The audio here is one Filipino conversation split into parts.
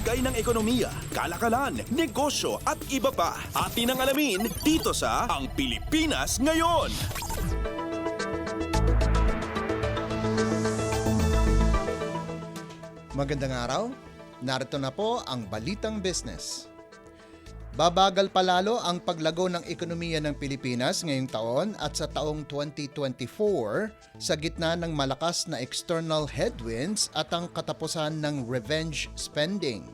Lagay ng ekonomiya, kalakalan, negosyo at iba pa. Atin ang alamin dito sa Ang Pilipinas Ngayon. Magandang araw, narito na po ang Balitang Business. Babagal palalo ang paglago ng ekonomiya ng Pilipinas ngayong taon at sa taong 2024 sa gitna ng malakas na external headwinds at ang katapusan ng revenge spending.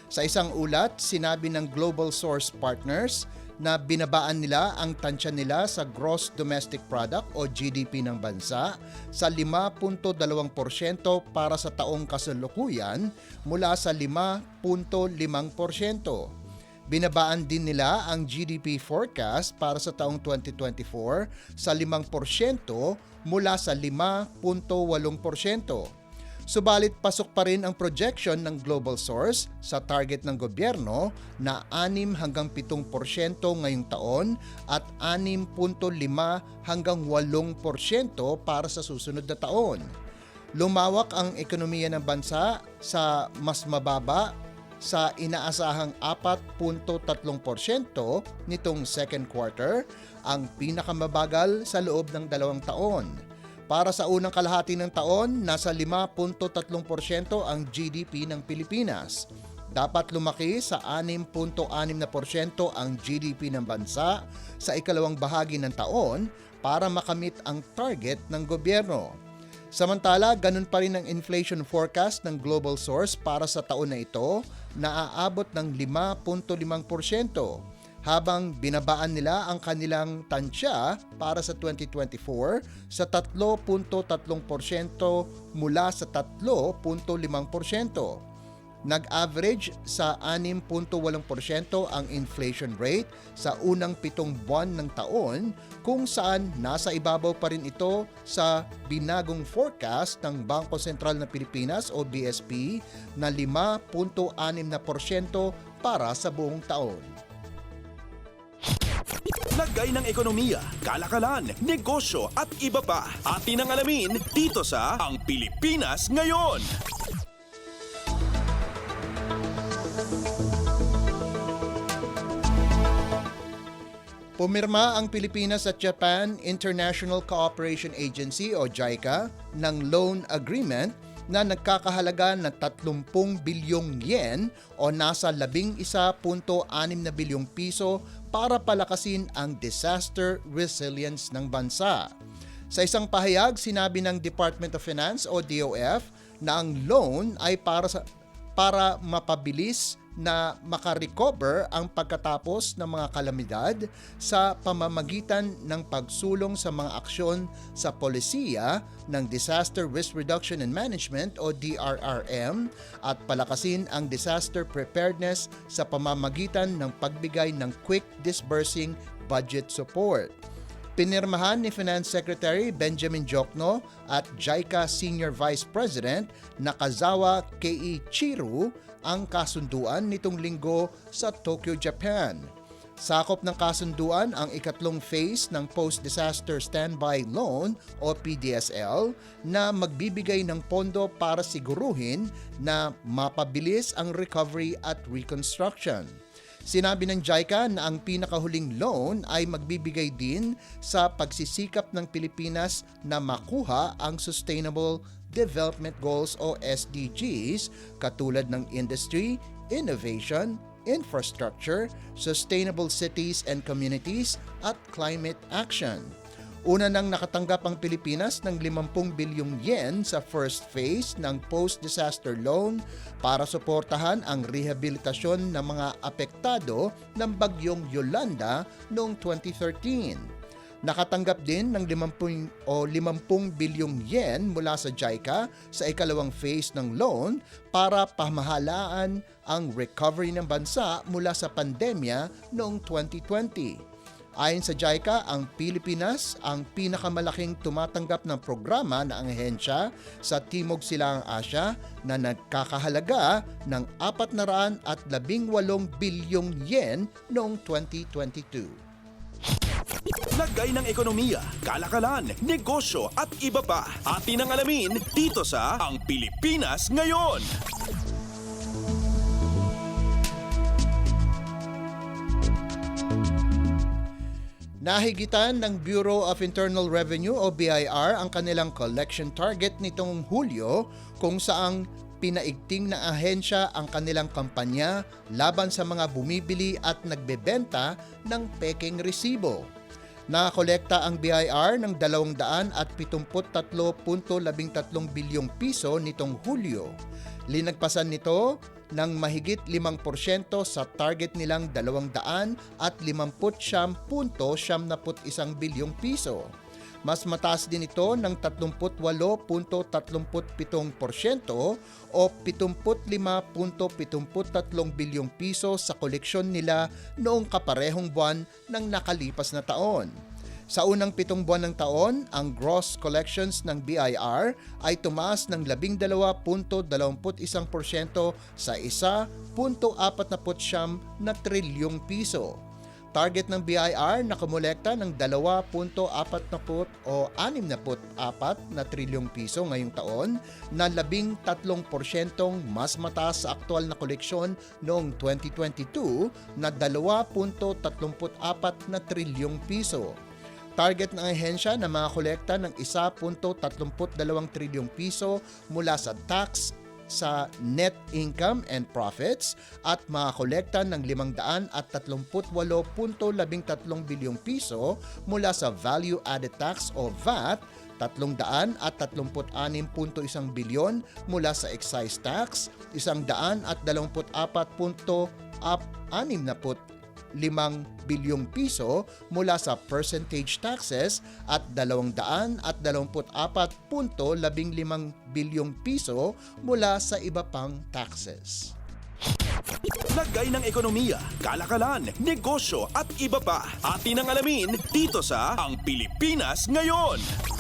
Sa isang ulat, sinabi ng Global Source Partners na binabaan nila ang tansya nila sa Gross Domestic Product o GDP ng bansa sa 5.2% para sa taong kasalukuyan mula sa 5.5%. Binabaan din nila ang GDP forecast para sa taong 2024 sa 5% mula sa 5.8%. Subalit pasok pa rin ang projection ng Global Source sa target ng gobyerno na 6 hanggang 7% ngayong taon at 6.5 hanggang 8% para sa susunod na taon. Lumawak ang ekonomiya ng bansa sa mas mababa sa inaasahang 4.3% nitong second quarter, ang pinakamabagal sa loob ng 2 taon. Para sa unang kalahati ng taon, nasa 5.3% ang GDP ng Pilipinas. Dapat lumaki sa 6.6% ang GDP ng bansa sa ikalawang bahagi ng taon para makamit ang target ng gobyerno. Samantala, ganun pa rin ang inflation forecast ng Global Source para sa taon na ito na aabot ng 5.5%, habang binabaan nila ang kanilang tansya para sa 2024 sa 3.3% mula sa 3.5%. Nag-average sa 6.8% ang inflation rate sa unang 7 buwan ng taon, kung saan nasa ibabaw pa rin ito sa binagong forecast ng Bangko Sentral ng Pilipinas o BSP na 5.6% para sa buong taon. Lagay ng ekonomiya, kalakalan, negosyo at iba pa. Atin ang alamin dito sa Ang Pilipinas Ngayon. Pumirma ang Pilipinas at Japan International Cooperation Agency o JICA ng loan agreement na nagkakahalaga ng 30 bilyong yen o nasa 11.6 na bilyong piso para palakasin ang disaster resilience ng bansa. Sa isang pahayag, sinabi ng Department of Finance o DOF na ang loan ay para mapabilis na makarecover ang pagkatapos ng mga kalamidad sa pamamagitan ng pagsulong sa mga aksyon sa polisiya ng Disaster Risk Reduction and Management o DRRM at palakasin ang disaster preparedness sa pamamagitan ng pagbigay ng quick disbursing budget support. Pinirmahan ni Finance Secretary Benjamin Diokno at JICA Senior Vice President Nakazawa Keiichiro ang kasunduan nitong linggo sa Tokyo, Japan. Sakop ng kasunduan ang ikatlong phase ng Post-Disaster Standby Loan o PDSL na magbibigay ng pondo para siguruhin na mapabilis ang recovery at reconstruction. Sinabi ng JICA na ang pinakahuling loan ay magbibigay din sa pagsisikap ng Pilipinas na makuha ang Sustainable Development Goals o SDGs katulad ng industry, innovation, infrastructure, sustainable cities and communities at climate action. Una nang nakatanggap ang Pilipinas ng 50 bilyong yen sa first phase ng post-disaster loan para suportahan ang rehabilitasyon ng mga apektado ng bagyong Yolanda noong 2013. Nakatanggap din ng 50 bilyong yen mula sa JICA sa ikalawang phase ng loan para pamahalaan ang recovery ng bansa mula sa pandemya noong 2020. Ayon sa JICA, ang Pilipinas ang pinakamalaking tumatanggap ng programa ng ahensya sa Timog Silangang Asya na nagkakahalaga ng 418 bilyong yen noong 2022. Lagay ng ekonomiya, kalakalan, negosyo at iba pa. Atin ang alamin dito sa Ang Pilipinas Ngayon. Nahigitan ng Bureau of Internal Revenue o BIR ang kanilang collection target nitong Hulyo kung saang pinaigting na ahensya ang kanilang kampanya laban sa mga bumibili at nagbebenta ng pekeng resibo. Nakolekta ang BIR ng 273.13 bilyong piso nitong Hulyo. Linagpasan nito ng mahigit 5% sa target nilang 250.71 bilyong piso. Mas mataas din ito ng 38.37% o 75.73 bilyong piso sa koleksyon nila noong kaparehong buwan ng nakalipas na taon. Sa unang 7 buwan ng taon, ang gross collections ng BIR ay tumaas ng 12.21% sa 1.49 na trilyong piso. Target ng BIR na kumolekta ng 2.64 na trilyong piso ngayong taon na 13% mas mataas sa aktual na koleksyon noong 2022 na 2.34 na trilyong piso. Target ng ahensya na makakolekta ng 1.32 trilyong piso mula sa tax sa net income and profits at makakolekta ng 538.13 bilyong piso mula sa value added tax o VAT, 336.1 bilyon mula sa excise tax, 124.65 bilyong piso mula sa percentage taxes at 224.15 bilyong piso mula sa iba pang taxes. Lagay ng ekonomiya, kalakalan, negosyo at iba pa. Atin ang alamin dito sa Ang Pilipinas Ngayon.